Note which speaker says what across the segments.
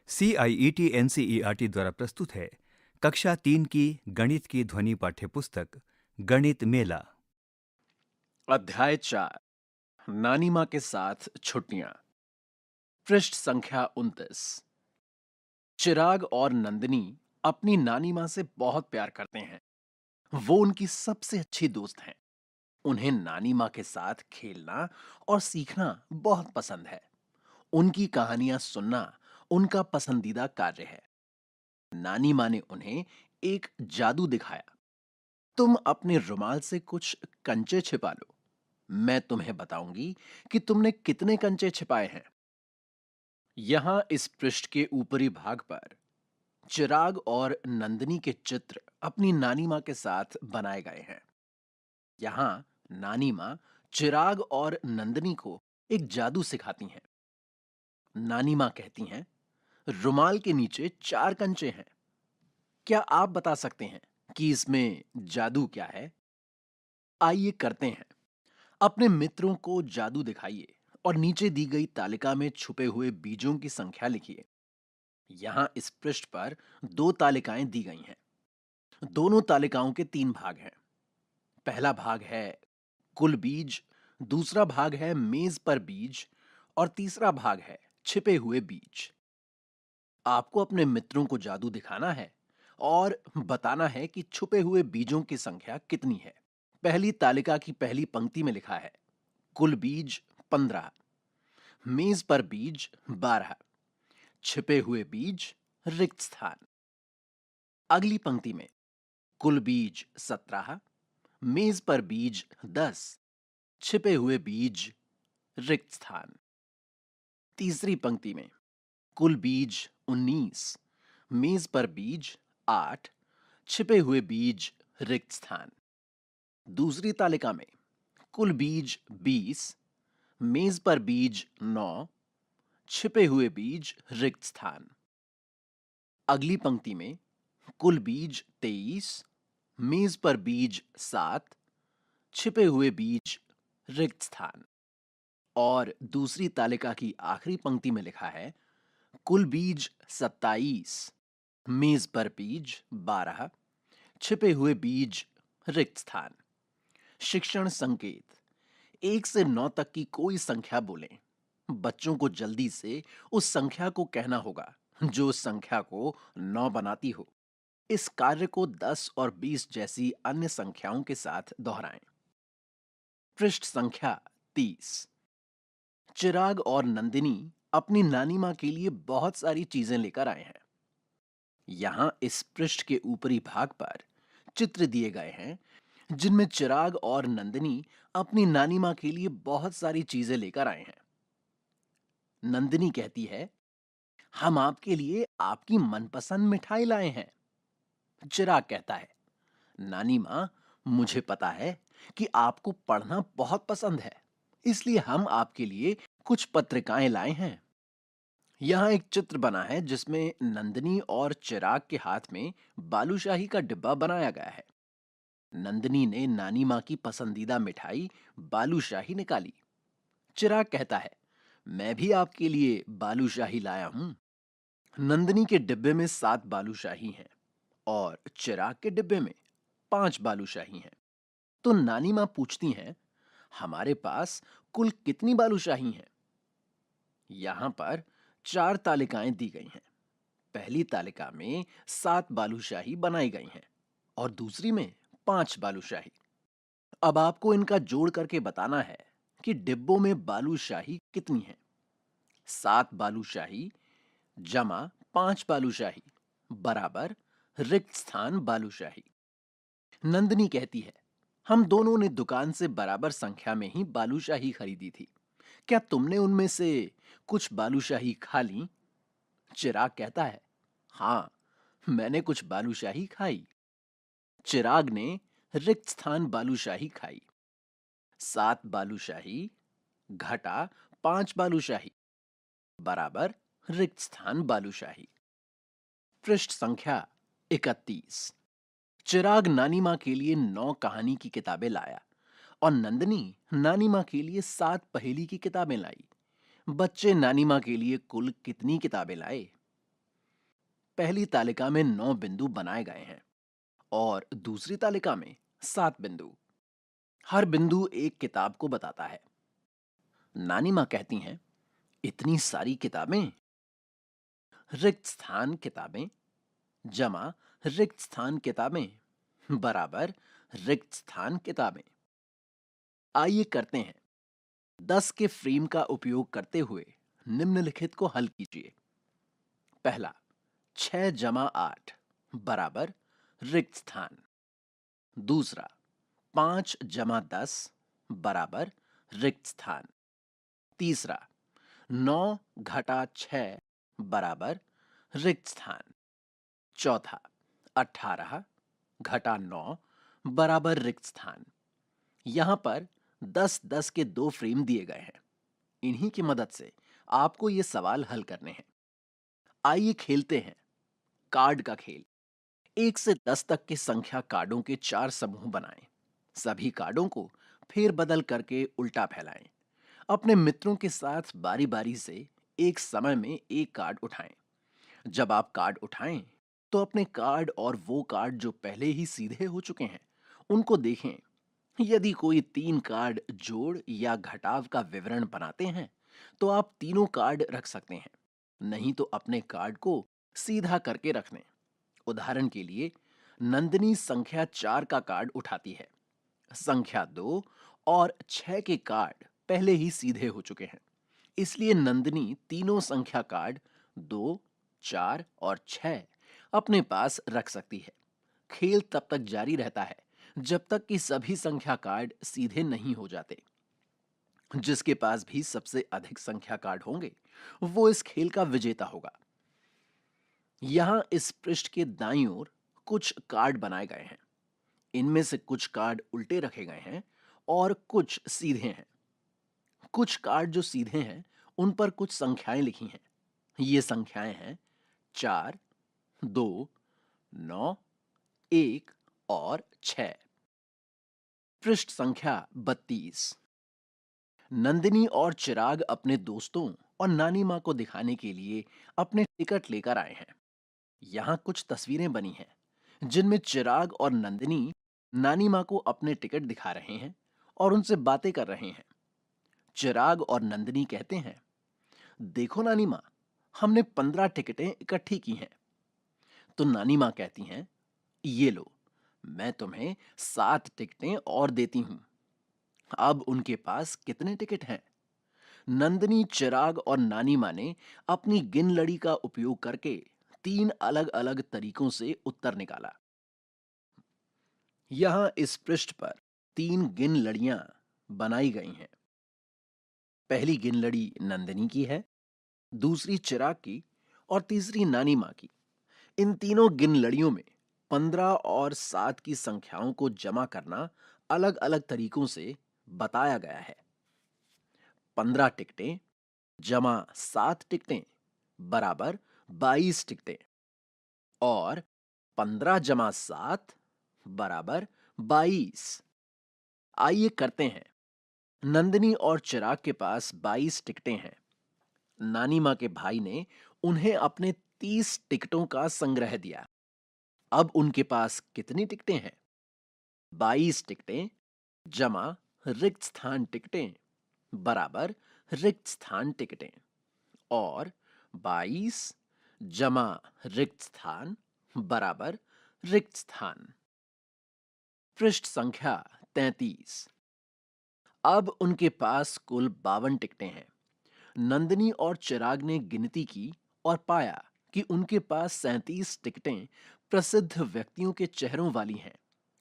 Speaker 1: CIET NCERT द्वारा प्रस्तुत है कक्षा 3 की गणित की ध्वनि पाठ्यपुस्तक गणित मेला।
Speaker 2: अध्याय 4 नानी माँ के साथ छुट्टियां। पृष्ठ संख्या 29। चिराग और नंदिनी अपनी नानी माँ से बहुत प्यार करते हैं। वो उनकी सबसे अच्छी दोस्त हैं। उन्हें नानी माँ के साथ खेलना और सीखना बहुत पसंद है। उनकी कहानियां सुनना उनका पसंदीदा कार्य है। नानी माँ ने उन्हें एक जादू दिखाया। तुम अपने रुमाल से कुछ कंचे छिपा लो। मैं तुम्हें बताऊंगी कि तुमने कितने कंचे छिपाए हैं। यहां इस पृष्ठ के ऊपरी भाग पर चिराग और नंदिनी के चित्र अपनी नानी मां के साथ बनाए गए हैं। यहां नानी मां चिराग और नंदिनी को एक जादू सिखाती हैं। नानी मां कहती हैं, रुमाल के नीचे 4 कंचे हैं। क्या आप बता सकते हैं कि इसमें जादू क्या है? आइए करते हैं। अपने मित्रों को जादू दिखाइए और नीचे दी गई तालिका में छुपे हुए बीजों की संख्या लिखिए। यहां इस पृष्ठ पर 2 तालिकाएं दी गई हैं। दोनों तालिकाओं के 3 भाग हैं। पहला भाग है कुल बीज, दूसरा भाग है मेज पर बीज और तीसरा भाग है छिपे हुए बीज। आपको अपने मित्रों को जादू दिखाना है और बताना है कि छुपे हुए बीजों की संख्या कितनी है। पहली तालिका की पहली पंक्ति में लिखा है कुल बीज 15, मेज पर बीज 12, छिपे हुए बीज रिक्त स्थान। अगली पंक्ति में कुल बीज 17, मेज पर बीज 10, छिपे हुए बीज रिक्त स्थान। तीसरी पंक्ति में कुल बीज 19, मेज पर बीज 8, छिपे हुए बीज रिक्त स्थान। दूसरी तालिका में कुल बीज 20, मेज पर बीज 9, छिपे हुए बीज रिक्त स्थान। अगली पंक्ति में कुल बीज 23, मेज पर बीज 7, छिपे हुए बीज रिक्त स्थान। और दूसरी तालिका की आखिरी पंक्ति में लिखा है कुल बीज 27, मेज पर बीज 12, छिपे हुए बीज रिक्त स्थान। शिक्षण संकेत 1 से 9 तक की कोई संख्या बोलें। बच्चों को जल्दी से उस संख्या को कहना होगा जो उस संख्या को 9 बनाती हो। इस कार्य को 10 और 20 जैसी अन्य संख्याओं के साथ दोहराएं। पृष्ठ संख्या 30। चिराग और नंदिनी अपनी नानी मां के लिए बहुत सारी चीजें लेकर आए हैं। यहां इस पृष्ठ के ऊपरी भाग पर चित्र दिए गए हैं जिनमें चिराग और नंदिनी अपनी नानी मां के लिए बहुत सारी चीजें लेकर आए हैं। नंदिनी कहती है, हम आपके लिए आपकी मनपसंद मिठाई लाए हैं। चिराग कहता है, नानी मां, मुझे पता है कि आपको पढ़ना बहुत पसंद है, इसलिए हम आपके लिए कुछ पत्रिकाएं लाए हैं। यहाँ एक चित्र बना है जिसमें नंदिनी और चिराग के हाथ में बालूशाही का डिब्बा बनाया गया है। नंदिनी ने नानी माँ की पसंदीदा मिठाई बालूशाही निकाली। चिराग कहता है, मैं भी आपके लिए बालूशाही लाया हूं। नंदिनी के डिब्बे में 7 बालूशाही हैं और चिराग के डिब्बे में 5 बालूशाही हैं। तो नानी माँ पूछती हैं, हमारे पास कुल कितनी बालूशाही हैं? यहां पर 4 तालिकाएं दी गई हैं। पहली तालिका में 7 बालूशाही बनाई गई हैं और दूसरी में 5 बालूशाही। अब आपको इनका जोड़ करके बताना है कि डिब्बों में बालूशाही कितनी है। 7 बालूशाही जमा 5 बालूशाही बराबर रिक्त स्थान बालूशाही। नंदिनी कहती है, हम दोनों ने दुकान से बराबर संख्या में ही बालूशाही खरीदी थी। क्या तुमने उनमें से कुछ बालूशाही खा ली? चिराग कहता है, हाँ, मैंने कुछ बालूशाही खाई। चिराग ने रिक्त स्थान बालूशाही खाई। 7 बालूशाही घटा 5 बालूशाही बराबर रिक्त स्थान बालूशाही। पृष्ठ संख्या 31। चिराग नानी माँ के लिए 9 कहानी की किताबें लाया और नंदिनी नानी माँ के लिए 7 पहेली की किताबें लाई। बच्चे नानी माँ के लिए कुल कितनी किताबें लाए? पहली तालिका में 9 बिंदु बनाए गए हैं और दूसरी तालिका में 7 बिंदु। हर बिंदु एक किताब को बताता है। नानी माँ कहती हैं, इतनी सारी किताबें? रिक्त स्थान किताबें जमा रिक्त स्थान किताबें बराबर रिक्त स्थान किताबें। आइए करते हैं। 10 के फ्रेम का उपयोग करते हुए निम्नलिखित को हल कीजिए। पहला, 6 जमा 8 बराबर रिक्त स्थान। दूसरा, 5 जमा 10 बराबर रिक्त स्थान। तीसरा, 9 घटा 6 बराबर रिक्त स्थान। चौथा, 18 घटा 9 बराबर रिक्त स्थान। यहां पर 10-10 के 2 फ्रेम दिए गए हैं। इन्हीं की मदद से आपको ये सवाल हल करने हैं। आइए खेलते हैं कार्ड का खेल। 1 से 10 तक की संख्या कार्डों के 4 समूह बनाएं। सभी कार्डों को फेरबदल करके उल्टा फैलाएं। अपने मित्रों के साथ बारी-बारी से एक समय में एक कार्ड उठाएं। जब आप कार्ड उठाएं, तो अपने कार्ड और वो कार्ड जो पहले ही सीधे हो चुके हैं, उनको देखें। यदि कोई 3 कार्ड जोड़ या घटाव का विवरण बनाते हैं, तो आप तीनों कार्ड रख सकते हैं। नहीं तो अपने कार्ड को सीधा करके रख दें। उदाहरण के लिए, नंदिनी संख्या 4 का कार्ड उठाती है। संख्या 2 और 6 के कार्ड पहले ही सीधे हो चुके हैं। इसलिए नंदिनी तीनों संख्या कार्ड 2, 4 और 6 अपने पास रख सकती है। खेल तब तक जारी रहता है जब तक कि सभी संख्या कार्ड सीधे नहीं हो जाते। जिसके पास भी सबसे अधिक संख्या कार्ड होंगे, वो इस खेल का विजेता होगा। यहां इस पृष्ठ के दाईं ओर कुछ कार्ड बनाए गए हैं। इनमें से कुछ कार्ड उल्टे रखे गए हैं और कुछ सीधे हैं। कुछ कार्ड जो सीधे हैं, उन पर कुछ संख्याएं लिखी हैं। ये संख्याएं हैं 4, 2, 9, 1 और 6। पृष्ठ संख्या 32। नंदिनी और चिराग अपने दोस्तों और नानी माँ को दिखाने के लिए अपने टिकट लेकर आए हैं। यहाँ कुछ तस्वीरें बनी हैं जिनमें चिराग और नंदिनी नानी माँ को अपने टिकट दिखा रहे हैं और उनसे बातें कर रहे हैं। चिराग और नंदिनी कहते हैं, देखो नानी माँ, हमने 15 टिकटें इकट्ठी की हैं। तो नानी माँ कहती हैं, ये लो, मैं तुम्हें 7 टिकटें और देती हूं। अब उनके पास कितने टिकट हैं? नंदिनी, चिराग और नानी माँ ने अपनी गिन लड़ी का उपयोग करके 3 अलग-अलग तरीकों से उत्तर निकाला। यहां इस पृष्ठ पर 3 गिन लड़ियां बनाई गई हैं। पहली गिन लड़ी नंदिनी की है, दूसरी चिराग की और तीसरी नानी माँ की। इन तीनों गिन लड़ियों में 15 और 7 की संख्याओं को जमा करना अलग-अलग तरीकों से बताया गया है। 15 टिकटें जमा 7 टिकटें बराबर 22 टिकटें और 15 जमा 7 बराबर 22। आइए करते हैं। नंदिनी और चिराग के पास 22 टिकटें हैं। नानी माँ के भाई ने उन्हें अपने 30 टिकटों का संग्रह दिया। अब उनके पास कितनी टिकटें हैं? 22 टिकटें जमा रिक्त स्थान टिकटें बराबर रिक्त स्थान टिकटें और 22 जमा रिक्त स्थान बराबर रिक्त स्थान। पृष्ठ संख्या 33। अब उनके पास कुल 52 टिकटें हैं। नंदिनी और चिराग ने गिनती की और पाया कि उनके पास 37 टिकटें प्रसिद्ध व्यक्तियों के चेहरों वाली हैं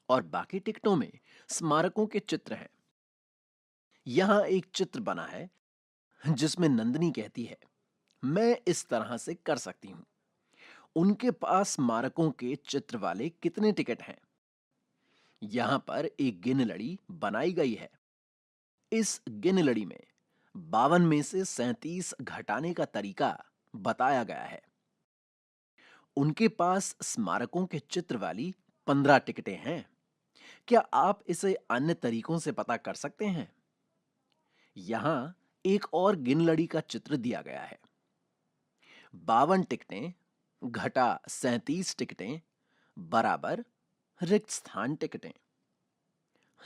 Speaker 2: और बाकी टिकटों में स्मारकों के चित्र हैं। यहां एक चित्र बना है जिसमें नंदिनी कहती है, मैं इस तरह से कर सकती हूं। उनके पास स्मारकों के चित्र वाले कितने टिकट हैं? यहां पर एक गिन लड़ी बनाई गई है। इस गिन लड़ी में 52 में से 37 घटाने का तरीका बताया गया है। उनके पास स्मारकों के चित्र वाली 15 टिकटें हैं। क्या आप इसे अन्य तरीकों से पता कर सकते हैं? यहां एक और गिन लड़ी का चित्र दिया गया है। 52 टिकटें घटा 37 टिकटें बराबर रिक्त स्थान टिकटें।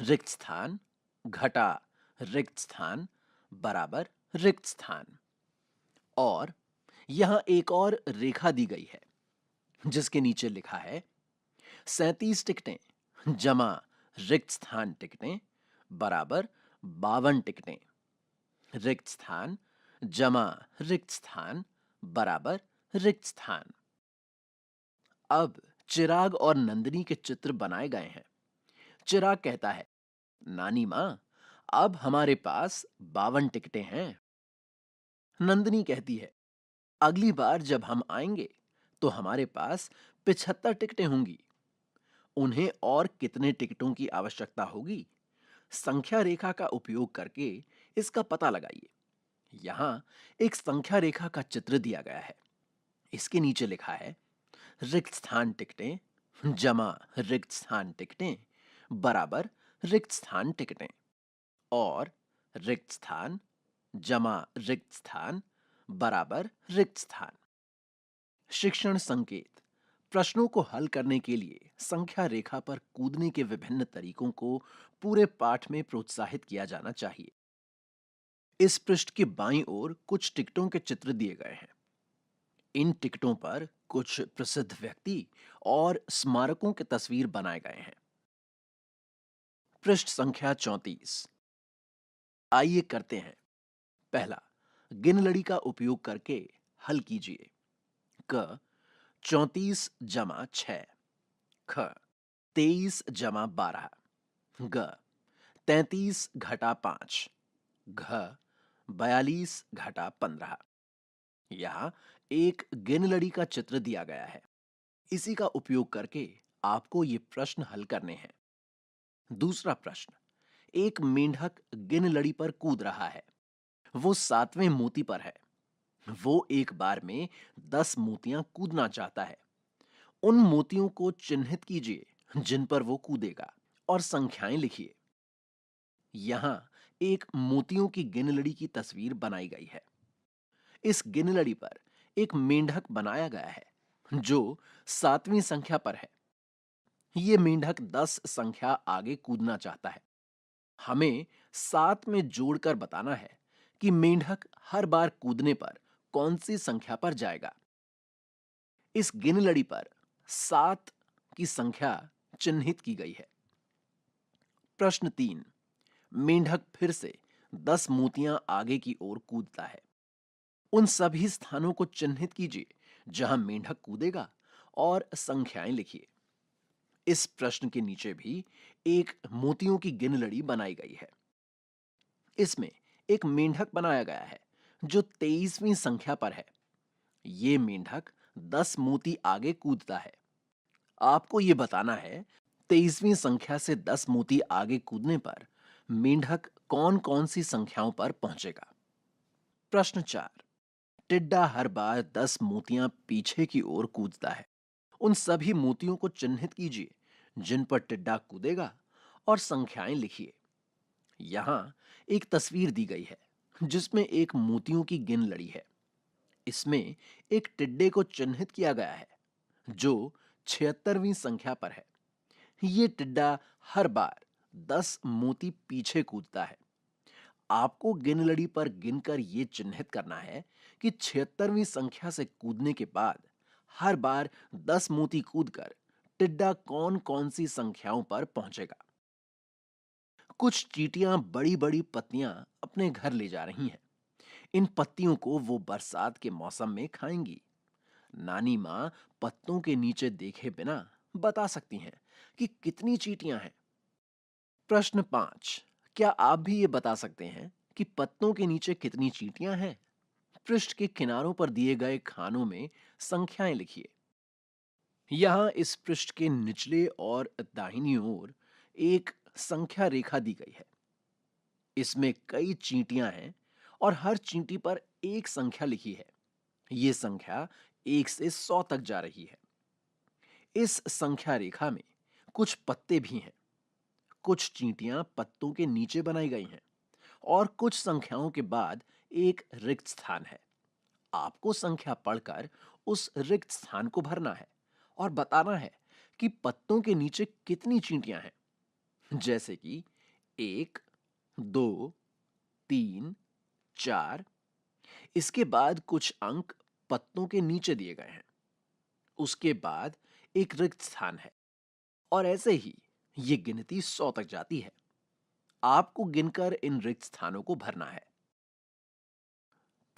Speaker 2: रिक्त स्थान घटा रिक्त स्थान बराबर रिक्त स्थान। और यहां एक और रेखा दी गई है जिसके नीचे लिखा है 37 टिकटें जमा रिक्त स्थान टिकटें बराबर 52 टिकटें। रिक्त स्थान जमा रिक्त स्थान बराबर रिक्त स्थान। अब चिराग और नंदिनी के चित्र बनाए गए हैं। चिराग कहता है, नानी मां, अब हमारे पास 52 टिकटें हैं। नंदिनी कहती है, अगली बार जब हम आएंगे तो हमारे पास 75 टिकटें होंगी। उन्हें और कितने टिकटों की आवश्यकता होगी? संख्या रेखा का उपयोग करके इसका पता लगाइए। यहां एक संख्या रेखा का चित्र दिया गया है। इसके नीचे लिखा है रिक्त स्थान टिकटें जमा रिक्त स्थान टिकटें बराबर रिक्त स्थान टिकटें। और रिक्त स्थान जमा रिक्त स्थान बराबर रिक्त स्थान। शिक्षण संकेत। प्रश्नों को हल करने के लिए संख्या रेखा पर कूदने के विभिन्न तरीकों को पूरे पाठ में प्रोत्साहित किया जाना चाहिए। इस पृष्ठ के बाईं ओर कुछ टिकटों के चित्र दिए गए हैं। इन टिकटों पर कुछ प्रसिद्ध व्यक्ति और स्मारकों के तस्वीर बनाए गए हैं। पृष्ठ संख्या 34। आइए करते हैं। पहला, गिन लड़ी का उपयोग करके हल कीजिए। क 34 जमा 6, ख 23 जमा 12, ग 33 घटा 5, घ 42 घटा 15। यहां एक गिन लड़ी का चित्र दिया गया है। इसी का उपयोग करके आपको ये प्रश्न हल करने हैं। दूसरा प्रश्न, एक मेंढक गिन लड़ी पर कूद रहा है। वो 7वें मोती पर है। वो एक बार में 10 मोतियां कूदना चाहता है। उन मोतियों को चिन्हित कीजिए जिन पर वो कूदेगा और संख्याएं लिखिए। यहां एक मोतियों की गिन लड़ी की तस्वीर बनाई गई है। इस गिन लड़ी पर एक मेंढक बनाया गया है जो 7वीं संख्या पर है। ये मेंढक 10 संख्या आगे कूदना चाहता है। हमें 7 में जोड़कर बताना है कि मेंढक हर बार कूदने पर कौन सी संख्या पर जाएगा। इस गिन लड़ी पर 7 की संख्या चिन्हित की गई है। प्रश्न 3, मेंढक फिर से 10 मोतियां आगे की ओर कूदता है। उन सभी स्थानों को चिन्हित कीजिए जहां मेंढक कूदेगा और संख्याएं लिखिए। इस प्रश्न के नीचे भी एक मोतियों की गिन लड़ी बनाई गई है। इसमें एक मेंढक बनाया गया है जो 23वीं संख्या पर है। ये मेंढक 10 मोती आगे कूदता है। आपको ये बताना है 23वीं संख्या से 10 मोती आगे कूदने पर मेंढक कौन कौन सी संख्याओं पर पहुंचेगा। प्रश्न 4, टिड्डा हर बार 10 मोतियां पीछे की ओर कूदता है। उन सभी मोतियों को चिन्हित कीजिए जिन पर टिड्डा कूदेगा और संख्याएं लिखिए। यहां एक तस्वीर दी गई है जिसमें एक मोतियों की गिन लड़ी है। इसमें एक टिड्डे को चिन्हित किया गया है जो 76वीं संख्या पर है। ये टिड्डा हर बार 10 मोती पीछे कूदता है। आपको गिन लड़ी पर गिनकर यह चिन्हित करना है कि 76वीं संख्या से कूदने के बाद हर बार 10 मोती कूदकर टिड्डा कौन कौन सी संख्याओं पर पहुंचेगा। कुछ चींटियां बड़ी बड़ी पत्तियां अपने घर ले जा रही हैं। इन पत्तियों को वो बरसात के मौसम में खाएंगी। नानी मां पत्तों के नीचे देखे बिना बता सकती हैं कि कितनी चींटियां हैं। प्रश्न 5, क्या आप भी ये बता सकते हैं कि पत्तों के नीचे कितनी चींटियां हैं? पृष्ठ के किनारों पर दिए गए खानों में संख्याएं लिखिए। यहां इस पृष्ठ के निचले और दाहिनी ओर एक संख्या रेखा दी गई है। इसमें कई चींटियां हैं और हर चींटी पर एक संख्या लिखी है। यह संख्या 1 से 100 तक जा रही है। इस संख्या रेखा में कुछ पत्ते भी हैं। कुछ चींटियां पत्तों के नीचे बनाई गई हैं और कुछ संख्याओं के बाद एक रिक्त स्थान है। आपको संख्या पढ़कर उस रिक्त स्थान को भरना है और बताना है कि पत्तों के नीचे कितनी चींटियां हैं, जैसे कि 1, 2, 3, 4। इसके बाद कुछ अंक पत्तों के नीचे दिए गए हैं। उसके बाद एक रिक्त स्थान है और ऐसे ही ये गिनती 100 तक जाती है। आपको गिनकर इन रिक्त स्थानों को भरना है।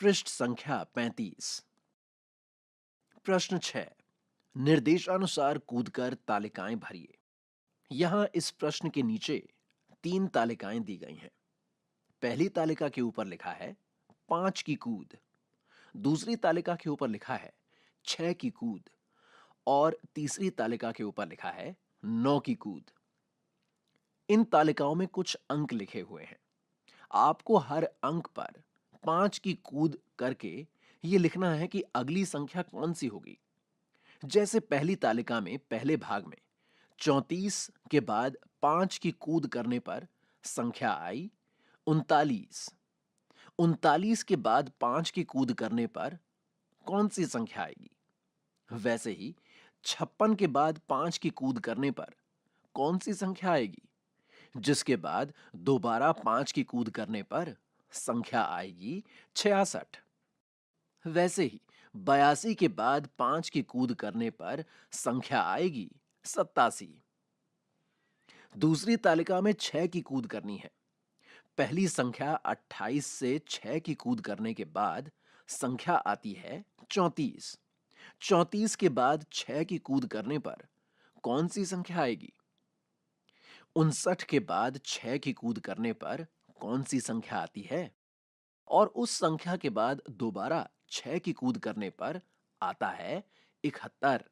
Speaker 2: पृष्ठ संख्या 35। प्रश्न 6। निर्देशानुसार कूदकर तालिकाएं भरिए। यहां इस प्रश्न के नीचे 3 तालिकाएं दी गई हैं। पहली तालिका के ऊपर लिखा है 5 की कूद, दूसरी तालिका के ऊपर लिखा है 6 की कूद और तीसरी तालिका के ऊपर लिखा है 9 की कूद। इन तालिकाओं में कुछ अंक लिखे हुए हैं। आपको हर अंक पर 5 की कूद करके ये लिखना है कि अगली संख्या कौन सी होगी। जैसे पहली तालिका में पहले भाग में 34 के बाद 5 की कूद करने पर संख्या आई 39। 39 के बाद 5 की कूद करने पर कौन सी संख्या आएगी। वैसे ही 56 के बाद 5 की कूद करने पर कौन सी संख्या आएगी, जिसके बाद दोबारा 5 की कूद करने पर संख्या आएगी 66। वैसे ही 82 के बाद 5 की कूद करने पर संख्या आएगी 87। दूसरी तालिका में 6 की कूद करनी है। पहली संख्या 28 से 6 की कूद करने के बाद संख्या आती है 34। 34 के बाद 6 की कूद करने पर कौन सी संख्या आएगी। 59 के बाद 6 की कूद करने पर कौन सी संख्या आती है और उस संख्या के बाद दोबारा 6 की कूद करने पर आता है 71।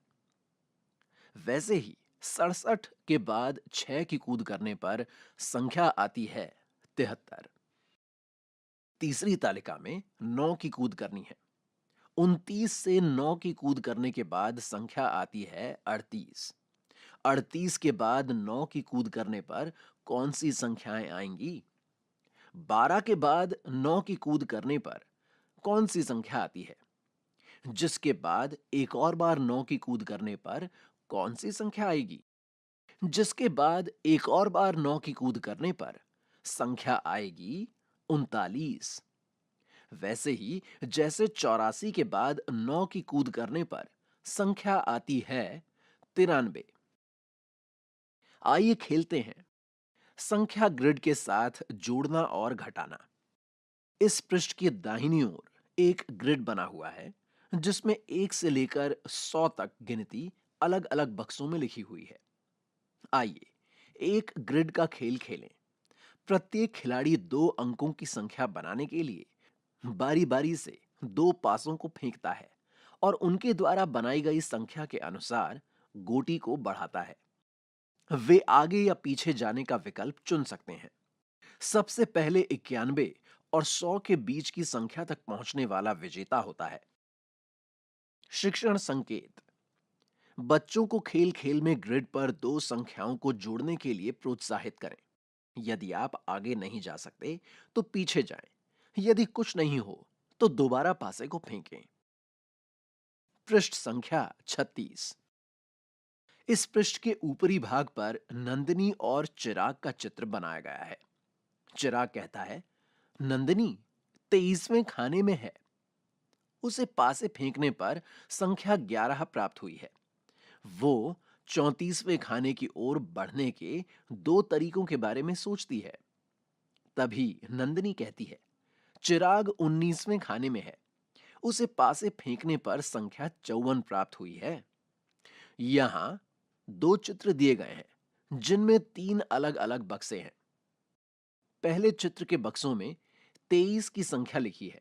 Speaker 2: वैसे ही 67 के बाद 6 की कूद करने पर संख्या आती है 73। तीसरी तालिका में 9 की कूद करनी है। 29 से 9 की कूद करने के बाद संख्या आती है 38। 38 के बाद 9 की कूद करने पर कौन सी संख्याएं आएंगी। 12 के बाद 9 की कूद करने पर कौन सी संख्या आती है, जिसके बाद एक और बार 9 की कूद करने पर कौन सी संख्या आएगी, जिसके बाद एक और बार 9 की कूद करने पर संख्या आएगी 39। वैसे ही जैसे 84 के बाद 9 की कूद करने पर संख्या आती है 93। आइए खेलते हैं। संख्या ग्रिड के साथ जोड़ना और घटाना। इस पृष्ठ की दाहिनी ओर एक ग्रिड बना हुआ है जिसमें 1 से लेकर 100 तक गिनती अलग अलग बक्सों में लिखी हुई है। आइए एक ग्रिड का खेल खेलें। प्रत्येक खिलाड़ी 2 अंकों की संख्या बनाने के लिए बारी बारी से 2 पासों को फेंकता है और उनके द्वारा बनाई गई संख्या के अनुसार गोटी को बढ़ाता है। वे आगे या पीछे जाने का विकल्प चुन सकते हैं। सबसे पहले 91 और 100 के बीच की संख्या तक पहुंचने वाला विजेता होता है। शिक्षण संकेत। बच्चों को खेल खेल में ग्रिड पर 2 संख्याओं को जोड़ने के लिए प्रोत्साहित करें। यदि आप आगे नहीं जा सकते तो पीछे जाएं। यदि कुछ नहीं हो तो दोबारा पासे को फेंकें। पृष्ठ संख्या 36। इस पृष्ठ के ऊपरी भाग पर नंदिनी और चिराग का चित्र बनाया गया है। चिराग कहता है, नंदिनी 23वें खाने में है। उसे पासे फेंकने पर संख्या 11 प्राप्त हुई है। वो 34वें खाने की ओर बढ़ने के 2 तरीकों के बारे में सोचती है। तभी नंदिनी कहती है, चिराग 19वें खाने में है। उसे पासे फेंकने पर संख्या 54 प्राप्त हुई है। यहां 2 चित्र दिए गए हैं जिनमें 3 अलग अलग बक्से हैं। पहले चित्र के बक्सों में 23 की संख्या लिखी है,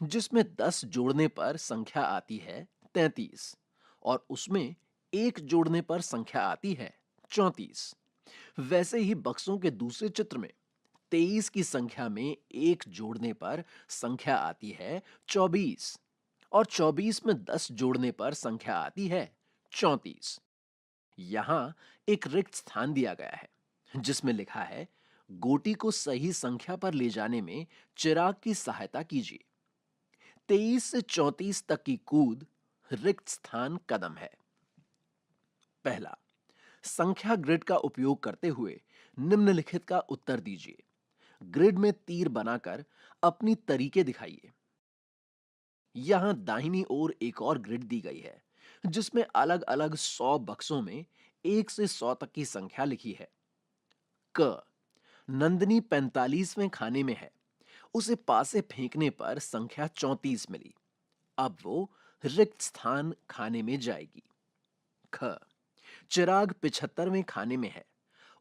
Speaker 2: जिसमें 10 जोड़ने पर संख्या आती है 33 और उसमें 1 जोड़ने पर संख्या आती है 34। वैसे ही बक्सों के दूसरे चित्र में 23 की संख्या में 1 जोड़ने पर संख्या आती है 24 और 24 में 10 जोड़ने पर संख्या आती है 34। यहां एक रिक्त स्थान दिया गया है जिसमें लिखा है, गोटी को सही संख्या पर ले जाने में चिराग की सहायता कीजिए। 23 से 34 तक की कूद रिक्त स्थान कदम है। पहला, संख्या ग्रिड का उपयोग करते हुए निम्नलिखित का उत्तर दीजिए। ग्रिड में तीर बनाकर अपनी तरीके दिखाइए। यहां दाहिनी ओर एक और ग्रिड दी गई है जिसमें अलग अलग 100 बक्सों में 1 से 100 तक की संख्या लिखी है। क, नंदनी 45वें खाने में है, उसे पासे फेंकने पर संख्या 34 मिली, अब वो रिक्त स्थान खाने में जाएगी। ख, चिराग 75वें खाने में है,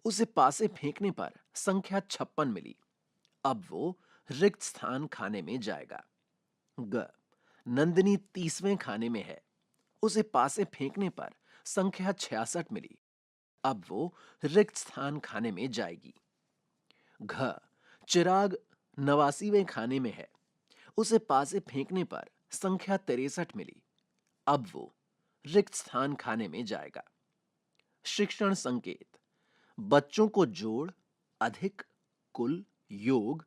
Speaker 2: उसे पासे फेंकने पर संख्या 56 मिली, अब वो रिक्त स्थान खाने में जाएगा। ग, नंदिनी 30वें खाने में है, उसे पासे फेंकने पर संख्या 66 मिली, अब वो रिक्त स्थान खाने में जाएगी। घ, चिराग 89वें खाने में है, उसे पासे फेंकने पर संख्या 63 मिली, अब वो रिक्त स्थान खाने में जाएगा। शिक्षण संकेत: बच्चों को जोड़, अधिक, कुल, योग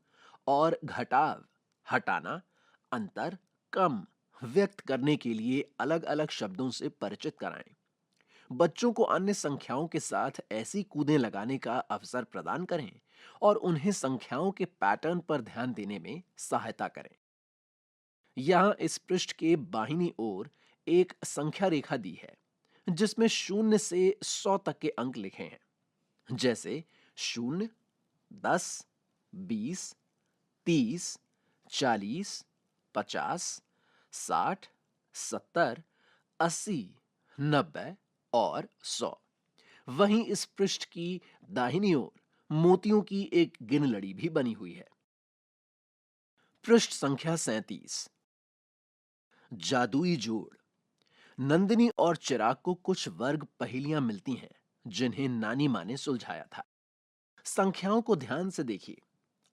Speaker 2: और घटाव, हटाना, अंतर, कम व्यक्त करने के लिए अलग अलग शब्दों से परिचित कराएं। बच्चों को अन्य संख्याओं के साथ ऐसी कूदें लगाने का अवसर प्रदान करें और उन्हें संख्याओं के पैटर्न पर ध्यान देने में सहायता करें। यहां इस पृष्ठ के बाहिनी ओर एक संख्या रेखा दी है जिसमें 0 से 100 तक के अंक लिखे हैं, जैसे 0, 10, 20, 30, 40, 50, 60, 70, 80, 90 और 100। वहीं इस पृष्ठ की दाहिनी ओर मोतियों की एक गिन लड़ी भी बनी हुई है। पृष्ठ संख्या 37, जादुई जोड़। नंदिनी और चिराग को कुछ वर्ग पहेलियां मिलती हैं जिन्हें नानी माँ ने सुलझाया था। संख्याओं को ध्यान से देखिए,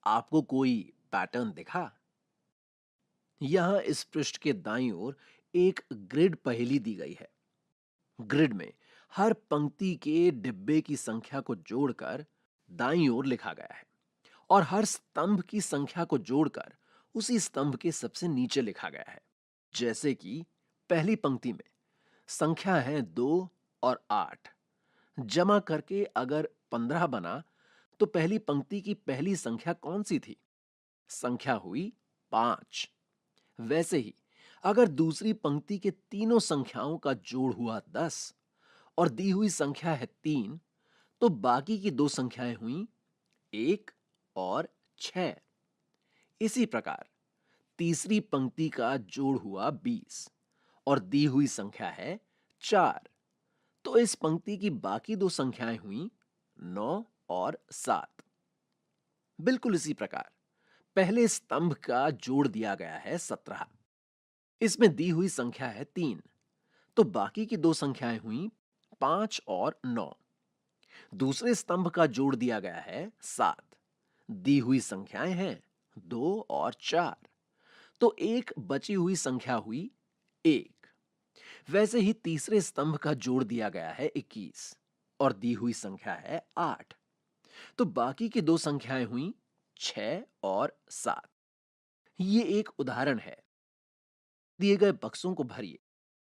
Speaker 2: आपको कोई पैटर्न दिखा? यहां इस पृष्ठ के दाईं ओर एक ग्रिड पहेली दी गई है। ग्रिड में हर पंक्ति के डिब्बे की संख्या को जोड़कर दाईं ओर लिखा गया है और हर स्तंभ की संख्या को जोड़कर उसी स्तंभ के सबसे नीचे लिखा गया है। जैसे कि पहली पंक्ति में संख्या है 2 और 8, जमा करके अगर 15 बना तो पहली पंक्ति की पहली संख्या कौन सी थी? संख्या हुई 5। वैसे ही अगर दूसरी पंक्ति के तीनों संख्याओं का जोड़ हुआ 10 और दी हुई संख्या है 3, तो बाकी की दो संख्याएं हुई 1 और 6। इसी प्रकार तीसरी पंक्ति का जोड़ हुआ 20 और दी हुई संख्या है 4, तो इस पंक्ति की बाकी दो संख्याएं हुई 9 और 7। बिल्कुल इसी प्रकार पहले स्तंभ का जोड़ दिया गया है 17, इसमें दी हुई संख्या है 3, तो बाकी की दो संख्याएं हुई 5 और 9। दूसरे स्तंभ का जोड़ दिया गया है 7, दी हुई संख्याएं हैं 2 और 4, तो एक बची हुई संख्या हुई 1। वैसे ही तीसरे स्तंभ का जोड़ दिया गया है 21 और दी हुई संख्या है 8, तो बाकी की दो संख्याएं हुई 6 और 7। ये एक उदाहरण है। दिए गए बक्सों को भरिए।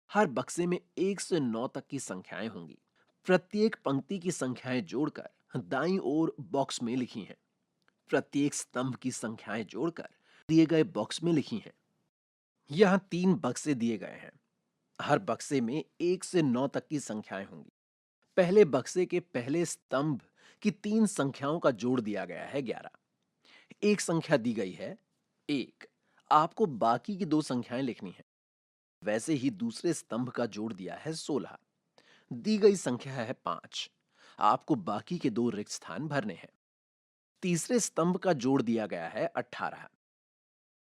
Speaker 2: हर बक्से में 1 से 9 तक की संख्याएं होंगी। प्रत्येक पंक्ति की संख्याएं जोड़कर दाईं ओर बॉक्स में लिखी हैं। प्रत्येक स्तंभ की संख्याएं जोड़कर दिए गए बॉक्स में लिखी हैं। यहां 3 बक्से दिए गए हैं। हर बक्से में 1 से 9 तक की संख्याएं होंगी। पहले बक्से के पहले स्तंभ की 3 संख्याओं का जोड़ दिया गया है 11। एक संख्या दी गई है 1, आपको बाकी की दो संख्याएं लिखनी है। वैसे ही दूसरे स्तंभ का जोड़ दिया है 16, दी गई संख्या है 5, आपको बाकी के दो रिक्त स्थान भरने हैं। तीसरे स्तंभ का जोड़ दिया गया है 18,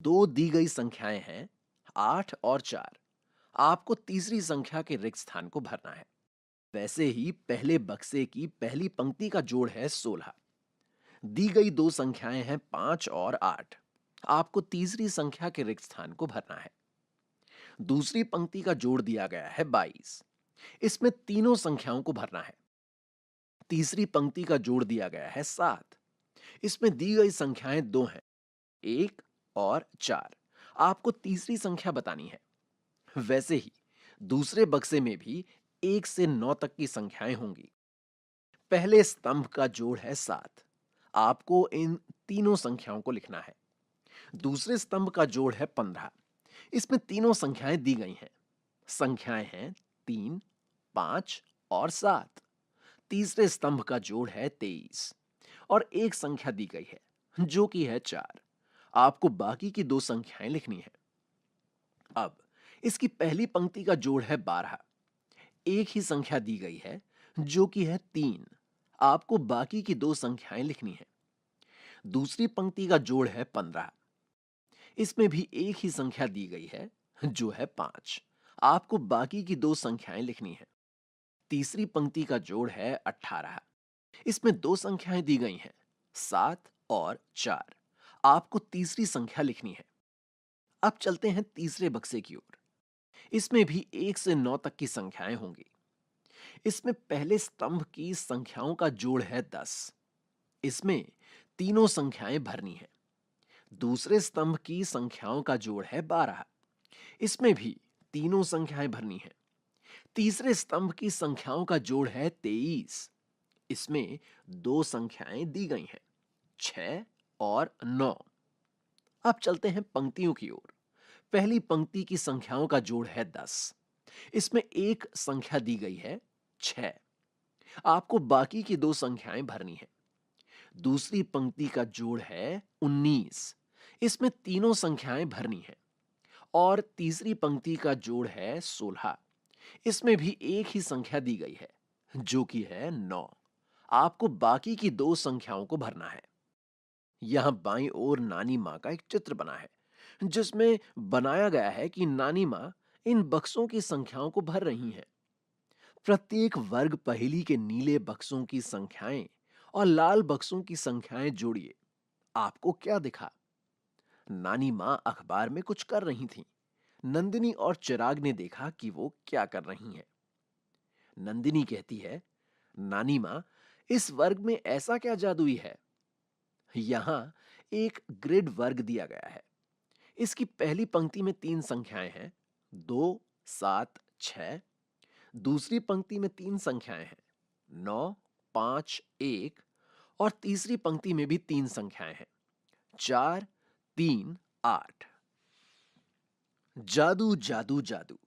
Speaker 2: दो दी गई संख्याएं हैं 8 और 4, आपको तीसरी संख्या के रिक्त स्थान को भरना है। वैसे ही पहले बक्से की पहली पंक्ति का जोड़ है 16, दी गई दो संख्याएं हैं 5 और 8, आपको तीसरी संख्या के रिक्त स्थान को भरना है। दूसरी पंक्ति का जोड़ दिया गया है 22, इसमें तीनों संख्याओं को भरना है। तीसरी पंक्ति का जोड़ दिया गया है 7, इसमें दी गई संख्याएं 2 हैं, 1 और 4, आपको तीसरी संख्या बतानी है। वैसे ही दूसरे बक्से में भी 1 से 9 तक की संख्याएं होंगी। पहले स्तंभ का जोड़ है 7। आपको इन तीनों संख्याओं को लिखना है। दूसरे स्तंभ का जोड़ है 15। इसमें तीनों संख्याएं दी गई हैं। संख्याएं हैं 3, 5 और 7। तीसरे स्तंभ का जोड़ है 23 और एक संख्या दी गई है जो कि है 4। आपको बाकी की दो संख्याएं लिखनी है। अब इसकी पहली पंक्ति का जोड़ है 12। एक ही संख्या दी गई है जो कि है 3। आपको बाकी की दो संख्याएं लिखनी है। दूसरी पंक्ति का जोड़ है 15। इसमें भी एक ही संख्या दी गई है जो है 5। आपको बाकी की दो संख्याएं लिखनी है। तीसरी पंक्ति का जोड़ है 18। इसमें दो संख्याएं दी गई हैं 7 और 4। आपको तीसरी संख्या लिखनी है। अब चलते हैं तीसरे बक्से की ओर। इसमें भी 1 से 9 तक की संख्याएं होंगी। इसमें पहले स्तंभ की संख्याओं का जोड़ है 10। इसमें तीनों संख्याएं भरनी है। दूसरे स्तंभ की संख्याओं का जोड़ है 12। इसमें भी तीनों संख्याएं भरनी है। तीसरे स्तंभ की संख्याओं का जोड़ है 23। इसमें दो संख्याएं दी गई हैं 6 और 9। अब चलते हैं पंक्तियों की ओर। पहली पंक्ति की संख्याओं का जोड़ है 10। इसमें एक संख्या दी गई है 6। आपको बाकी की दो संख्याएं भरनी है। दूसरी पंक्ति का जोड़ है 19। इसमें तीनों संख्याएं भरनी है। और तीसरी पंक्ति का जोड़ है 16। इसमें भी एक ही संख्या दी गई है जो कि है 9। आपको बाकी की दो संख्याओं को भरना है। यहां बाईं ओर नानी मां का एक चित्र बना है जिसमें बनाया गया है कि नानी मां इन बक्सों की संख्याओं को भर रही हैं। प्रत्येक वर्ग पहेली के नीले बक्सों की संख्याएं और लाल बक्सों की संख्याएं जोड़िए। आपको क्या दिखा? नानी मां अखबार में कुछ कर रही थीं। नंदिनी और चिराग ने देखा कि वो क्या कर रही हैं। नंदिनी कहती है, नानी मां, इस वर्ग में ऐसा क्या जादुई है? यहां एक ग्रिड वर्ग दिया गया है। इसकी पहली पंक्ति में 3 संख्याएं हैं 2, 7, 6। दूसरी पंक्ति में 3 संख्याएं हैं 9, 5, 1 और तीसरी पंक्ति में भी 3 संख्याएं हैं 4, 3, 8। जादू जादू जादू।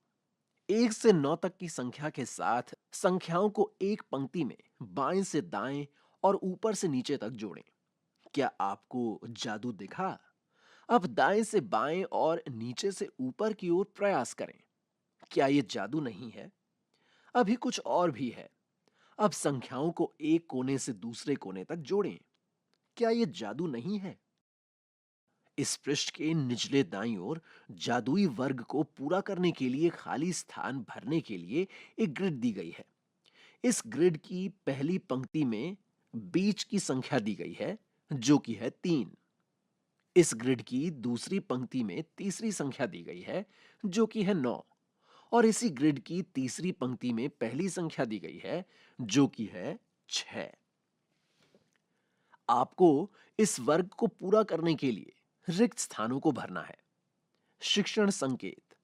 Speaker 2: 1 से 9 तक की संख्या के साथ संख्याओं को एक पंक्ति में बाएं से दाएं और ऊपर से नीचे तक जोड़ें। क्या आपको जादू दिखा? अब दाएं से बाएं और नीचे से ऊपर की ओर प्रयास करें। क्या यह जादू नहीं है? अभी कुछ और भी है। अब संख्याओं को एक कोने से दूसरे कोने तक जोड़ें। क्या यह जादू नहीं है? इस पृष्ठ के निचले दाईं ओर जादुई वर्ग को पूरा करने के लिए खाली स्थान भरने के लिए एक ग्रिड दी गई है। इस ग्रिड की पहली पंक्ति में बीच की संख्या दी गई है जो कि है 3। इस ग्रिड की दूसरी पंक्ति में तीसरी संख्या दी गई है जो कि है 9 और इसी ग्रिड की तीसरी पंक्ति में पहली संख्या दी गई है जो कि है 6। आपको इस वर्ग को पूरा करने के लिए रिक्त स्थानों को भरना है। शिक्षण संकेत।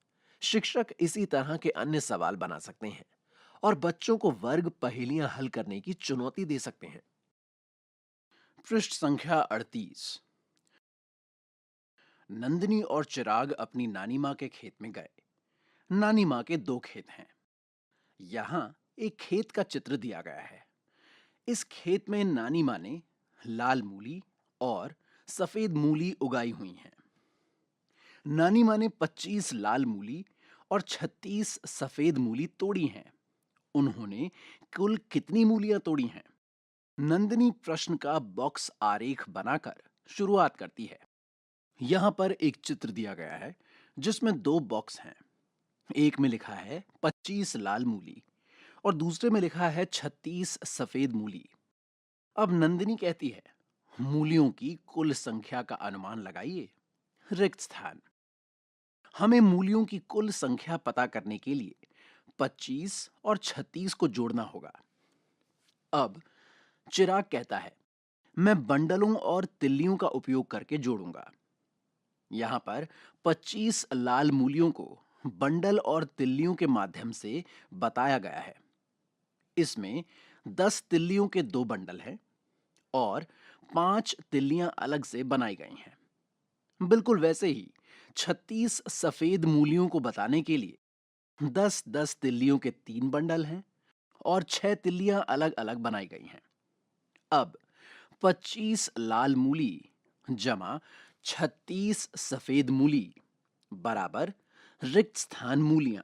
Speaker 2: शिक्षक इसी तरह के अन्य सवाल बना सकते हैं और बच्चों को वर्ग पहेलियां हल करने की चुनौती दे सकते हैं। पृष्ठ संख्या 38। नंदिनी और चिराग अपनी नानी मां के खेत में गए। नानी मां के 2 खेत हैं। यहां एक खेत का चित्र दिया गया है। इस खेत में नानी मां ने लाल मूली और सफेद मूली उगाई हुई हैं। नानी मां ने 25 लाल मूली और 36 सफेद मूली तोड़ी हैं। उन्होंने कुल कितनी मूलियां तोड़ी हैं? नंदिनी प्रश्न का बॉक्स आरेख बनाकर शुरुआत करती है। यहां पर एक चित्र दिया गया है जिसमें 2 बॉक्स हैं। एक में लिखा है 25 लाल मूली और दूसरे में लिखा है 36 सफेद मूली। अब नंदिनी कहती है, मूलियों की कुल संख्या का अनुमान लगाइए। रिक्त स्थान। हमें मूलियों की कुल संख्या पता करने के लिए 25 और 36 को जोड़ना होगा। अब चिराग कहता है, मैं बंडलों और तिल्लियों का उपयोग करके जोड़ूंगा। यहां पर 25 लाल मूलियों को बंडल और तिल्लियों के माध्यम से बताया गया है। इसमें 10 तिल्लियों के 2 बंडल हैं और 5 तिल्लियां अलग से बनाई गई हैं। बिल्कुल वैसे ही 36 सफेद मूलियों को बताने के लिए 10-10 तिल्लियों के 3 बंडल हैं और 6 तिल्लियां अलग-अलग बनाई गई हैं। अब 25 लाल मूली जमा 36 सफेद मूली बराबर रिक्त स्थान मूलियां।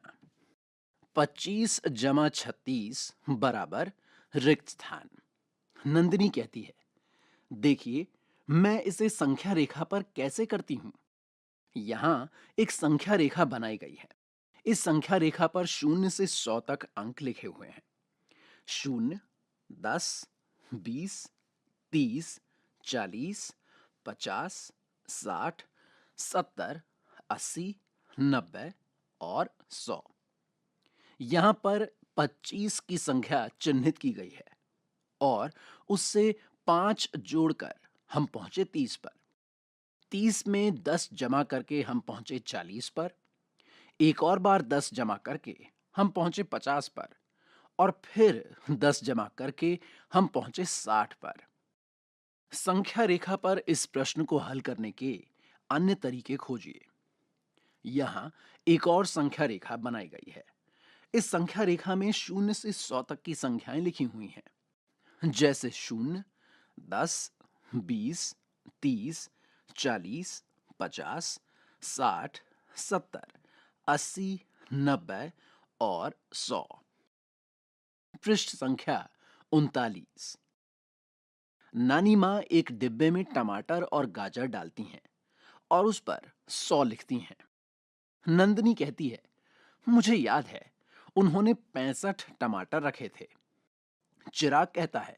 Speaker 2: 25 जमा 36 बराबर रिक्त स्थान। नंदिनी कहती है, देखिए मैं इसे संख्या रेखा पर कैसे करती हूं। यहां एक संख्या रेखा बनाई गई है। इस संख्या रेखा पर 0 से 100 तक अंक लिखे हुए हैं। 0, 10, 20, 30, 40, 50, 60, 70, 80, 90 और 100। यहां पर 25 की संख्या चिन्हित की गई है और उससे 5 जोड़कर हम पहुंचे 30 पर। 30 में 10 जमा करके हम पहुंचे 40 पर। एक और बार 10 जमा करके हम पहुंचे 50 पर और फिर 10 जमा करके हम पहुंचे 60 पर। संख्या रेखा पर इस प्रश्न को हल करने के अन्य तरीके खोजिए। यहां एक और संख्या रेखा बनाई गई है। इस संख्या रेखा में 0 से 100 तक की संख्याएं लिखी हुई हैं, जैसे 0, 10, 20, 30, 40, 50, 60, 70, 80, 90 और 100। पृष्ठ संख्या 39। नानी माँ एक डिब्बे में टमाटर और गाजर डालती हैं और उस पर 100 लिखती हैं। नंदिनी कहती है, मुझे याद है उन्होंने 65 टमाटर रखे थे। चिराग कहता है,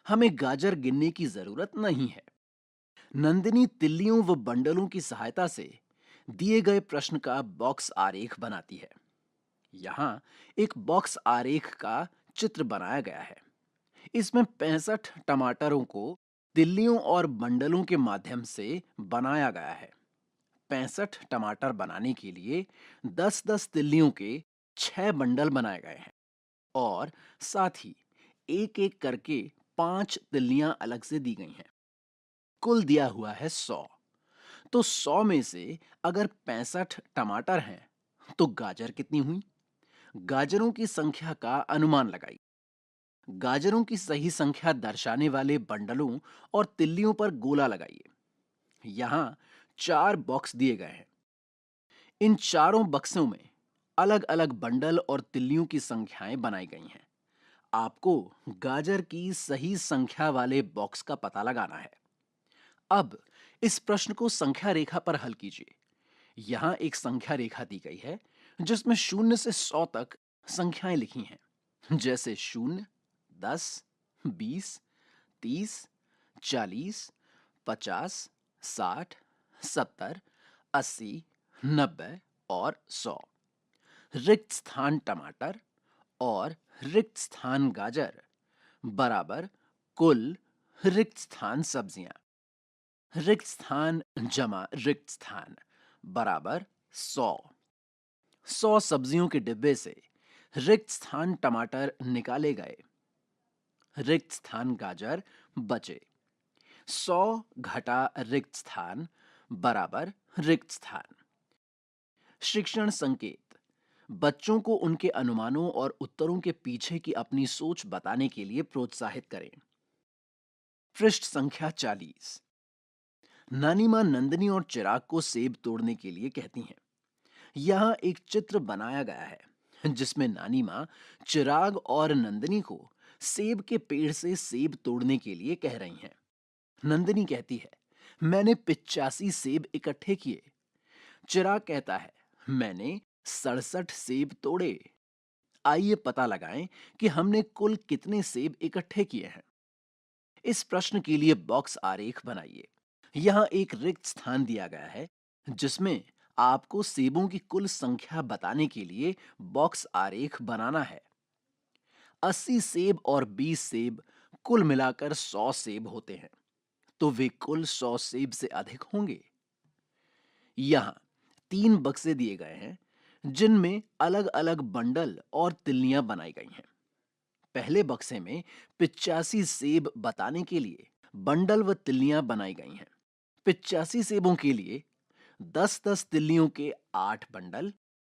Speaker 2: हमें गाजर गिनने की जरूरत नहीं है। नंदिनी तिल्लियों व बंडलों की सहायता से दिए गए प्रश्न का बॉक्स आरेख बनाती है। यहां एक बॉक्स आरेख का चित्र बनाया गया है। इसमें 65 टमाटरों को तिल्लियों और बंडलों के माध्यम से बनाया गया है। 65 टमाटर बनाने के लिए 10-10 तिल्लियों के 6 बंडल बनाए गए हैं और साथ ही एक एक करके 5 तिल्लियां अलग से दी गई हैं। कुल दिया हुआ है 100। तो 100 में से अगर 65 टमाटर हैं तो गाजर कितनी हुई? गाजरों की संख्या का अनुमान लगाइए। गाजरों की सही संख्या दर्शाने वाले बंडलों और तिल्लियों पर गोला लगाइए। यहां 4 बॉक्स दिए गए हैं। इन चारों बक्सों में अलग अलग बंडल और तिल्लियों की संख्याएं बनाई गई हैं। आपको गाजर की सही संख्या वाले बॉक्स का पता लगाना है। अब इस प्रश्न को संख्या रेखा पर हल कीजिए। यहां एक संख्या रेखा दी गई है जिसमें 0 से 100 तक संख्याएं लिखी हैं, जैसे 0, 10, 20, 30, 40, 50, 60, 70, 80, 90 और 100। रिक्त स्थान टमाटर और रिक्त स्थान गाजर बराबर कुल रिक्त स्थान सब्जियां। रिक्त स्थान जमा रिक्त स्थान बराबर 100। 100 सब्जियों के डिब्बे से रिक्त स्थान टमाटर निकाले गए, रिक्त स्थान गाजर बचे। 100 घटा रिक्त स्थान बराबर रिक्त स्थान। शिक्षण संकेत: बच्चों को उनके अनुमानों और उत्तरों के पीछे की अपनी सोच बताने के लिए प्रोत्साहित करें। पृष्ठ संख्या 40। नानी मां नंदिनी और चिराग को सेब तोड़ने के लिए कहती हैं। यहां एक चित्र बनाया गया है जिसमें नानी मां चिराग और नंदिनी को सेब के पेड़ से सेब तोड़ने के लिए कह रही हैं। नंदिनी कहती है, मैंने 85 सेब इकट्ठे किए। चिराग कहता है, मैंने 67 सेब तोड़े। आइए पता लगाएं कि हमने कुल कितने सेब इकट्ठे किए हैं। इस प्रश्न के लिए बॉक्स आरेख बनाइए। यहां एक रिक्त स्थान दिया गया है जिसमें आपको सेबों की कुल संख्या बताने के लिए बॉक्स आरेख बनाना है। 80 सेब और 20 सेब कुल मिलाकर 100 सेब होते हैं, तो वे कुल 100 सेब से अधिक होंगे। यहां 3 बक्से दिए गए हैं जिनमें अलग अलग बंडल और तिल्लियां बनाई गई हैं। पहले बक्से में 85 सेब बताने के लिए बंडल व तिल्लियां बनाई गई हैं। 85 सेबों के लिए 10-10 तिल्लियों के 8 बंडल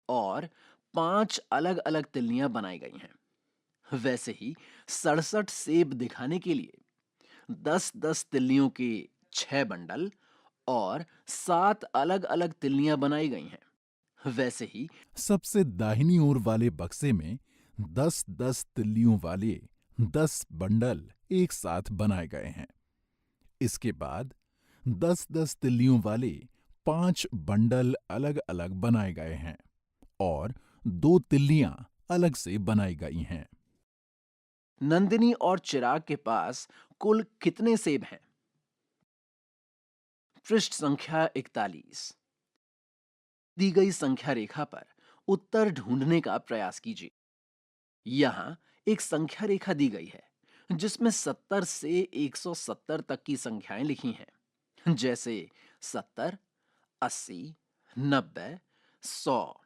Speaker 2: और 5 अलग अलग तिल्लियां बनाई गई हैं। वैसे ही 67 सेब दिखाने के लिए 10-10 तिल्लियों के 6 बंडल और 7 अलग अलग तिल्लियां बनाई गई हैं। वैसे ही
Speaker 3: सबसे दाहिनी ओर वाले बक्से में 10-10 तिल्लियों वाले 10 बंडल एक साथ बनाए गए हैं। इसके बाद 10-10 तिल्लियों वाले 5 बंडल अलग-अलग बनाए गए हैं और 2 तिल्लियां अलग से बनाई गई हैं।
Speaker 2: नंदिनी और चिराग के पास कुल कितने सेब हैं? पृष्ठ संख्या 41। दी गई संख्या रेखा पर उत्तर ढूंढने का प्रयास कीजिए। यहां एक संख्या रेखा दी गई है जिसमें 70 से 170 तक की संख्याएं लिखी हैं, जैसे 70, 80, 90, 100,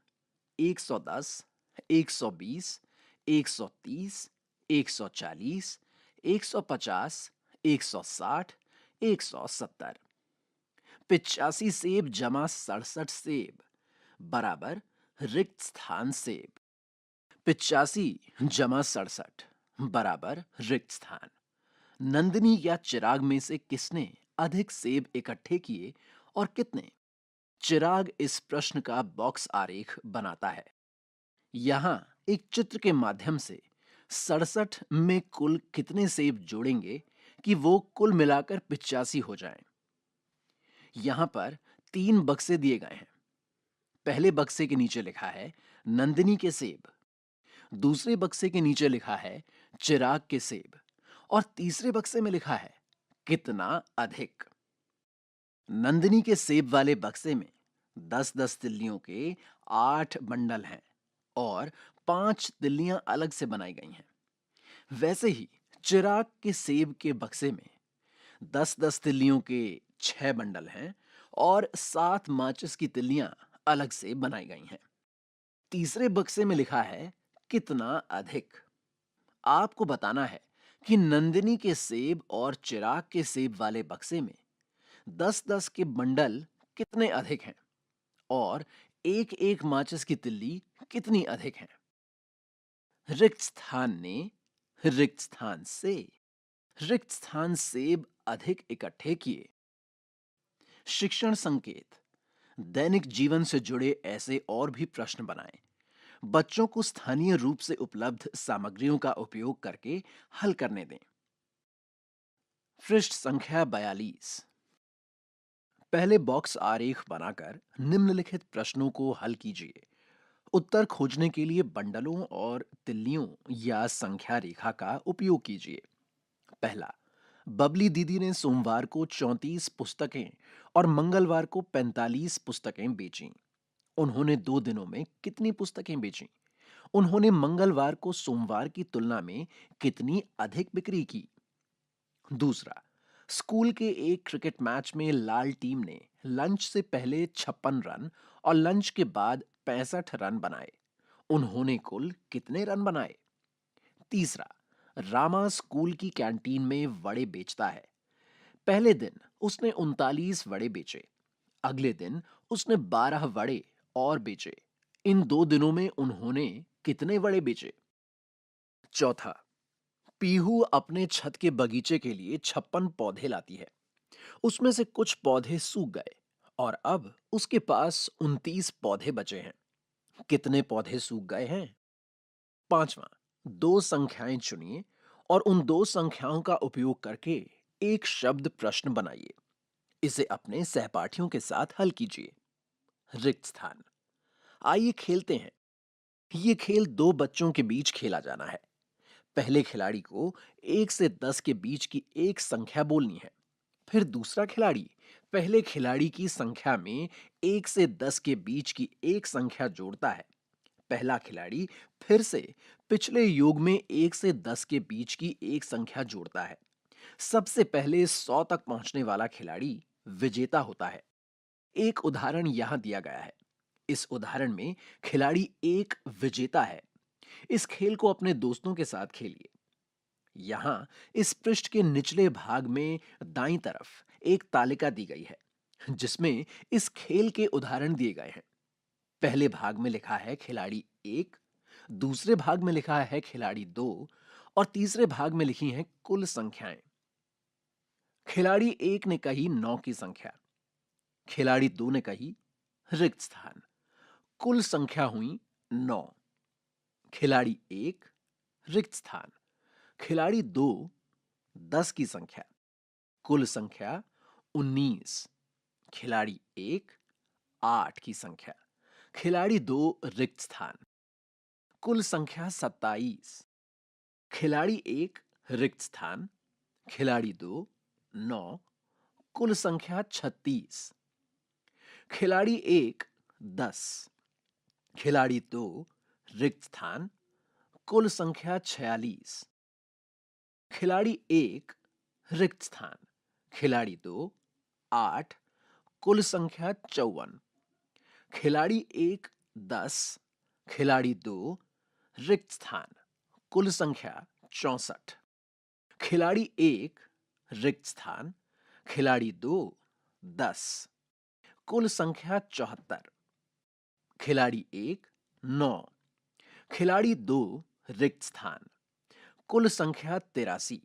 Speaker 2: 110, 120, 130, 140, 150, 160, 170। 85 सेब जमा 67 सेब बराबर रिक्त स्थान सेब। 85 जमा 67 बराबर रिक्त स्थान। नंदिनी या चिराग में से किसने अधिक सेब इकट्ठे किए और कितने? चिराग इस प्रश्न का बॉक्स आरेख बनाता है। यहां एक चित्र के माध्यम से 67 में कुल कितने सेब जोड़ेंगे कि वो कुल मिलाकर 85 हो जाएं। यहां पर 3 बक्से दिए गए हैं। पहले बक्से के नीचे लिखा है नंदिनी के सेब, दूसरे बक्से के नीचे लिखा है चिराग के सेब और तीसरे बक्से में लिखा है कितना अधिक। नंदिनी के सेब वाले बक्से में 10-10 तिल्लियों के 8 बंडल हैं और 5 तिल्लियां अलग से बनाई गई हैं। वैसे ही चिराग के सेब के बक्से में 10-10 तिल्लियों के 6 बंडल हैं और 7 माचिस की तिल्लियां अलग से बनाई गई हैं। तीसरे बक्से में लिखा है कितना अधिक। आपको बताना है कि नंदिनी के सेब और चिराग के सेब वाले बक्से में 10-10 के बंडल कितने अधिक हैं और एक एक माचिस की तिल्ली कितनी अधिक है। रिक्त स्थान ने रिक्त स्थान से रिक्त स्थान सेब अधिक इकट्ठे किए। शिक्षण संकेत। दैनिक जीवन से जुड़े ऐसे और भी प्रश्न बनाएं। बच्चों को स्थानीय रूप से उपलब्ध सामग्रियों का उपयोग करके हल करने दें। पृष्ठ संख्या 42। पहले बॉक्स आरेख बनाकर निम्नलिखित प्रश्नों को हल कीजिए। उत्तर खोजने के लिए बंडलों और तिल्लियों या संख्या रेखा का उपयोग कीजिए। पहला, बबली दीदी ने सोमवार को 34 पुस्तकें और मंगलवार को 45 पुस्तकें बेचीं। उन्होंने 2 दिनों में कितनी पुस्तकें बेचीं? उन्होंने मंगलवार को सोमवार की तुलना में कितनी अधिक बिक्री की? दूसरा, स्कूल के एक क्रिकेट मैच में लाल टीम ने लंच से पहले 56 रन और लंच के बाद 65 रन बनाए। उन्होंने कुल कितने रन बनाए? तीसरा, रामा स्कूल की कैंटीन में वड़े बेचता है। पहले दिन उसने 39 वड़े बेचे। अगले दिन उसने 12 वड़े और बेचे। इन 2 दिनों में उन्होंने कितने वड़े बेचे? चौथा, पीहू अपने छत के बगीचे के लिए 56 पौधे लाती है। उसमें से कुछ पौधे सूख गए और अब उसके पास 29 पौधे बचे हैं। कितने पौधे सूख गए हैं? पांचवा, 2 संख्याएं चुनिए और उन 2 संख्याओं का उपयोग करके एक शब्द प्रश्न बनाइए। इसे अपने सहपाठियों के साथ हल कीजिए। रिक्त स्थान। आइए खेलते हैं। ये खेल 2 बच्चों के बीच खेला जाना है। पहले खिलाड़ी को 1 से 10 के बीच की एक संख्या बोलनी है। फिर दूसरा खिलाड़ी पहले खिलाड़ी की संख्या में 1 से 10 के बीच की एक संख्या जोड़ता है। पहला खिलाड़ी फिर से पिछले योग में 1 से 10 के बीच की एक संख्या जोड़ता है। सबसे पहले 100 तक पहुंचने वाला खिलाड़ी विजेता होता है। एक उदाहरण यहां दिया गया है। इस उदाहरण में खिलाड़ी एक विजेता है। इस खेल को अपने दोस्तों के साथ खेलिए। यहाँ इस पृष्ठ के निचले भाग में दाईं तरफ एक तालिका दी गई है जिसमें इस खेल के उदाहरण दिए गए हैं। पहले भाग में लिखा है खिलाड़ी एक, दूसरे भाग में लिखा है खिलाड़ी दो और तीसरे भाग में लिखी हैं कुल संख्याएं। खिलाड़ी एक ने कही 9 की संख्या, खिलाड़ी दो ने कही रिक्त स्थान। कुल संख्या हुई 9। खिलाड़ी एक रिक्त स्थान, खिलाड़ी दो 10 की संख्या, कुल संख्या 19। खिलाड़ी एक 8 की संख्या, खिलाड़ी दो रिक्त स्थान, कुल संख्या 27। खिलाड़ी एक रिक्त स्थान, खिलाड़ी दो 9, कुल संख्या 36। खिलाड़ी एक 10, खिलाड़ी दो रिक्त स्थान, कुल संख्या 46। खिलाड़ी एक रिक्त स्थान, खिलाड़ी दो 8, कुल संख्या 54। खिलाड़ी एक 10, खिलाड़ी दो रिक्त स्थान, कुल संख्या 64। खिलाड़ी एक रिक्त स्थान, खिलाड़ी दो 10, कुल संख्या 74। खिलाड़ी एक 9, खिलाड़ी दो रिक्त स्थान, कुल संख्या 83।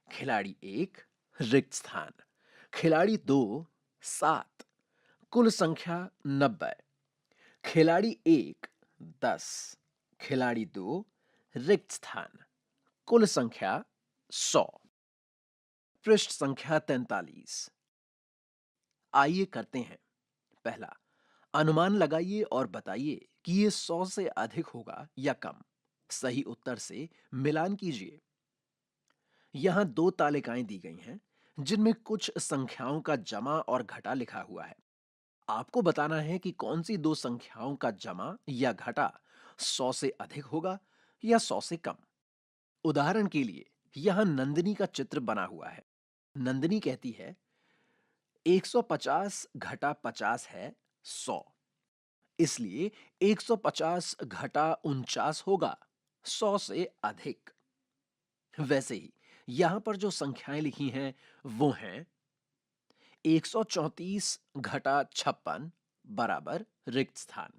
Speaker 2: खिलाड़ी एक रिक्त स्थान, खिलाड़ी दो 7, कुल संख्या 90। खिलाड़ी एक 10, खिलाड़ी दो रिक्त स्थान, कुल संख्या 100। पृष्ठ संख्या 43। आइए करते हैं। पहला, अनुमान लगाइए और बताइए कि ये 100 से अधिक होगा या कम। सही उत्तर से मिलान कीजिए। यहां दो तालिकाएं दी गई हैं जिनमें कुछ संख्याओं का जमा और घटा लिखा हुआ है। आपको बताना है कि कौन सी दो संख्याओं का जमा या घटा 100 से अधिक होगा या 100 से कम। उदाहरण के लिए यहां नंदिनी का चित्र बना हुआ है। नंदिनी कहती है 150 घटा 50 है 100, इसलिए 150 घटा 49 होगा 100 से अधिक। वैसे ही यहां पर जो संख्याएं लिखी हैं वो हैं 134 घटा 56 बराबर रिक्त स्थान,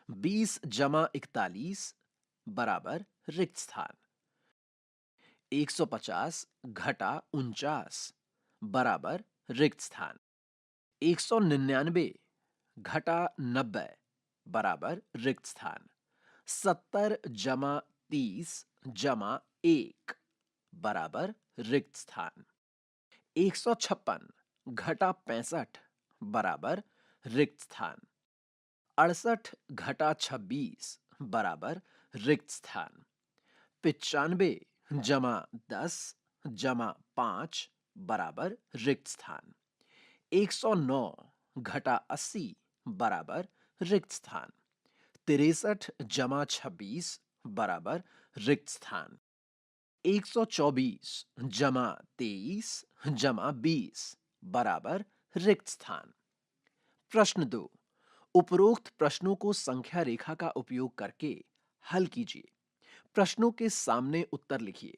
Speaker 2: 20 जमा 41 बराबर रिक्त स्थान, 150 घटा 49 बराबर रिक्त स्थान, 199 घटा 90 बराबर रिक्त स्थान, 70 जमा 30 जमा 1 बराबर रिक्त स्थान, 156 घटा 65 बराबर रिक्त स्थान, 68 घटा 26 बराबर रिक्त स्थान, 95 जमा 10 जमा 5 बराबर रिक्त स्थान, 109 घटा 80 बराबर रिक्त स्थान, 63 जमा 26 बराबर रिक्त स्थान, 124 जमा 23 जमा 20 बराबर रिक्त स्थान। प्रश्न 2, उपरोक्त प्रश्नों को संख्या रेखा का उपयोग करके हल कीजिए। प्रश्नों के सामने उत्तर लिखिए।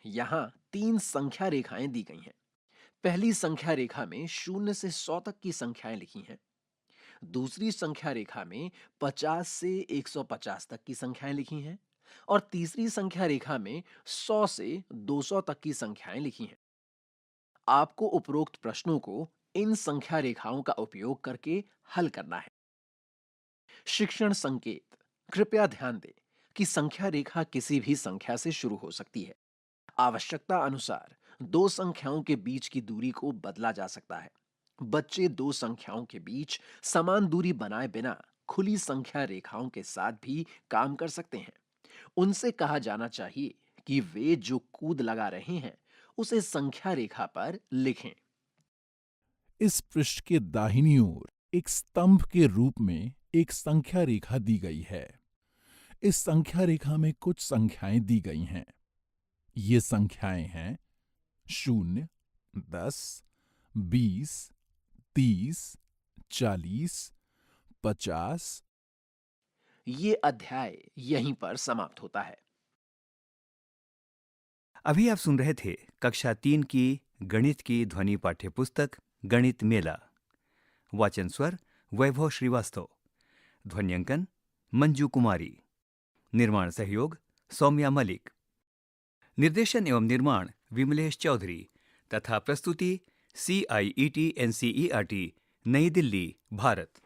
Speaker 2: यहां 3 संख्या रेखाएं दी गई हैं। पहली संख्या रेखा में 0 से 100 तक की संख्याएं लिखी हैं। दूसरी संख्या रेखा में 50 से 150 तक की संख्याएं लिखी हैं और तीसरी संख्या रेखा में 100 से 200 तक की संख्याएं लिखी हैं। आपको उपरोक्त प्रश्नों को इन संख्या रेखाओं का उपयोग करके हल करना है। शिक्षण संकेत, कृपया ध्यान दें कि संख्या रेखा किसी भी संख्या से शुरू हो सकती है। आवश्यकता अनुसार दो संख्याओं के बीच की दूरी को बदला जा सकता है। बच्चे दो संख्याओं के बीच समान दूरी बनाए बिना खुली संख्या रेखाओं के साथ भी काम कर सकते हैं। उनसे कहा जाना चाहिए कि वे जो कूद लगा रहे हैं उसे संख्या रेखा पर लिखें।
Speaker 3: इस पृष्ठ के दाहिनी ओर एक स्तंभ के रूप में एक संख्या रेखा दी गई है। इस संख्या रेखा में कुछ संख्याएं दी गई हैं। ये संख्याएं हैं 0, 10, 20, 30, 40, 50।
Speaker 2: ये अध्याय यहीं पर समाप्त होता है।
Speaker 1: अभी आप सुन रहे थे कक्षा 3 की गणित की ध्वनि पाठ्य पुस्तक गणित मेला। वाचन स्वर वैभव श्रीवास्तव। ध्वन्यांकन मंजू कुमारी। निर्माण सहयोग सौम्या मलिक। निर्देशन एवं निर्माण विमलेश चौधरी तथा प्रस्तुति CIET NCERT नई दिल्ली भारत।